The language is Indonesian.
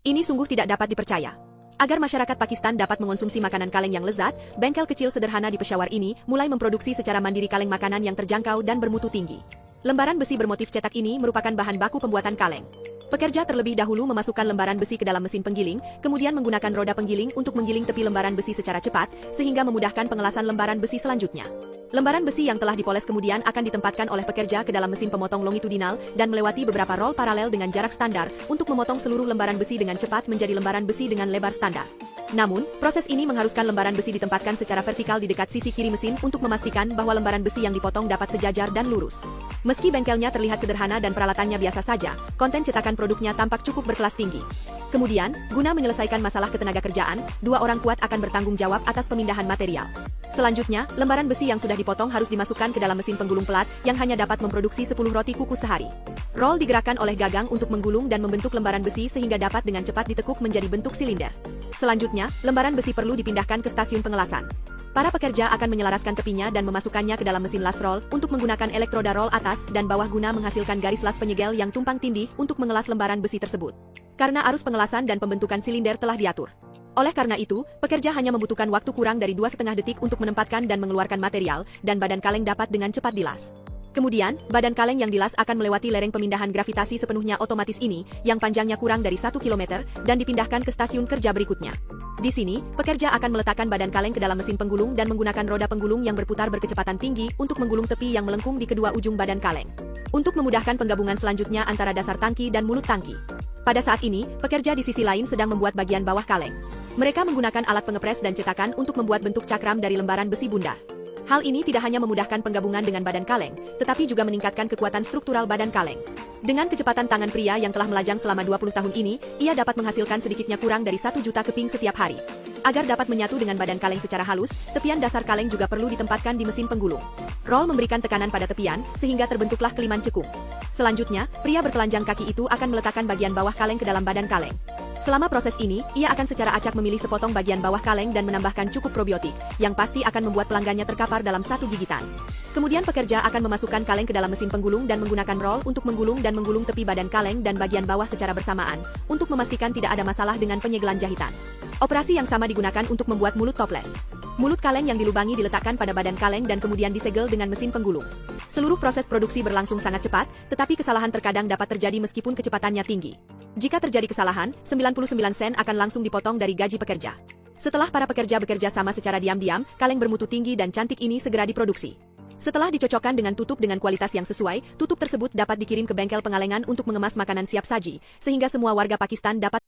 Ini sungguh tidak dapat dipercaya. Agar masyarakat Pakistan dapat mengonsumsi makanan kaleng yang lezat, bengkel kecil sederhana di Peshawar ini mulai memproduksi secara mandiri kaleng makanan yang terjangkau dan bermutu tinggi. Lembaran besi bermotif cetak ini merupakan bahan baku pembuatan kaleng. Pekerja terlebih dahulu memasukkan lembaran besi ke dalam mesin penggiling, kemudian menggunakan roda penggiling untuk menggiling tepi lembaran besi secara cepat, sehingga memudahkan pengelasan lembaran besi selanjutnya. Lembaran besi yang telah dipoles kemudian akan ditempatkan oleh pekerja ke dalam mesin pemotong longitudinal dan melewati beberapa roll paralel dengan jarak standar untuk memotong seluruh lembaran besi dengan cepat menjadi lembaran besi dengan lebar standar. Namun, proses ini mengharuskan lembaran besi ditempatkan secara vertikal di dekat sisi kiri mesin untuk memastikan bahwa lembaran besi yang dipotong dapat sejajar dan lurus. Meski bengkelnya terlihat sederhana dan peralatannya biasa saja, konten cetakan produknya tampak cukup berkelas tinggi. Kemudian, guna menyelesaikan masalah ketenagakerjaan, 2 orang kuat akan bertanggung jawab atas pemindahan material. Selanjutnya, lembaran besi yang sudah dipotong harus dimasukkan ke dalam mesin penggulung pelat yang hanya dapat memproduksi 10 roti kukus sehari. Roll digerakkan oleh gagang untuk menggulung dan membentuk lembaran besi sehingga dapat dengan cepat ditekuk menjadi bentuk silinder. Selanjutnya, lembaran besi perlu dipindahkan ke stasiun pengelasan. Para pekerja akan menyelaraskan tepinya dan memasukkannya ke dalam mesin las roll untuk menggunakan elektroda roll atas dan bawah guna menghasilkan garis las penyegel yang tumpang tindih untuk mengelas lembaran besi tersebut. Karena arus pengelasan dan pembentukan silinder telah diatur. Oleh karena itu, pekerja hanya membutuhkan waktu kurang dari 2,5 detik untuk menempatkan dan mengeluarkan material, dan badan kaleng dapat dengan cepat dilas. Kemudian, badan kaleng yang dilas akan melewati lereng pemindahan gravitasi sepenuhnya otomatis ini, yang panjangnya kurang dari 1 km, dan dipindahkan ke stasiun kerja berikutnya. Di sini, pekerja akan meletakkan badan kaleng ke dalam mesin penggulung dan menggunakan roda penggulung yang berputar berkecepatan tinggi untuk menggulung tepi yang melengkung di kedua ujung badan kaleng. Untuk memudahkan penggabungan selanjutnya antara dasar tangki dan mulut tangki. Pada saat ini, pekerja di sisi lain sedang membuat bagian bawah kaleng. Mereka menggunakan alat pengepres dan cetakan untuk membuat bentuk cakram dari lembaran besi bundar. Hal ini tidak hanya memudahkan penggabungan dengan badan kaleng, tetapi juga meningkatkan kekuatan struktural badan kaleng. Dengan kecepatan tangan pria yang telah melajang selama 20 tahun ini, ia dapat menghasilkan sedikitnya kurang dari 1 juta keping setiap hari. Agar dapat menyatu dengan badan kaleng secara halus, tepian dasar kaleng juga perlu ditempatkan di mesin penggulung. Roll memberikan tekanan pada tepian, sehingga terbentuklah keliman cekung. Selanjutnya, pria bertelanjang kaki itu akan meletakkan bagian bawah kaleng ke dalam badan kaleng. Selama proses ini, ia akan secara acak memilih sepotong bagian bawah kaleng dan menambahkan cukup probiotik, yang pasti akan membuat pelanggannya terkapar dalam 1 gigitan. Kemudian pekerja akan memasukkan kaleng ke dalam mesin penggulung dan menggunakan roll untuk menggulung dan menggulung tepi badan kaleng dan bagian bawah secara bersamaan, untuk memastikan tidak ada masalah dengan penyegelan jahitan. Operasi yang sama digunakan untuk membuat mulut toples. Mulut kaleng yang dilubangi diletakkan pada badan kaleng dan kemudian disegel dengan mesin penggulung. Seluruh proses produksi berlangsung sangat cepat, tetapi kesalahan terkadang dapat terjadi meskipun kecepatannya tinggi. Jika terjadi kesalahan, 99 sen akan langsung dipotong dari gaji pekerja. Setelah para pekerja bekerja sama secara diam-diam, kaleng bermutu tinggi dan cantik ini segera diproduksi. Setelah dicocokkan dengan tutup dengan kualitas yang sesuai, tutup tersebut dapat dikirim ke bengkel pengalengan untuk mengemas makanan siap saji, sehingga semua warga Pakistan dapat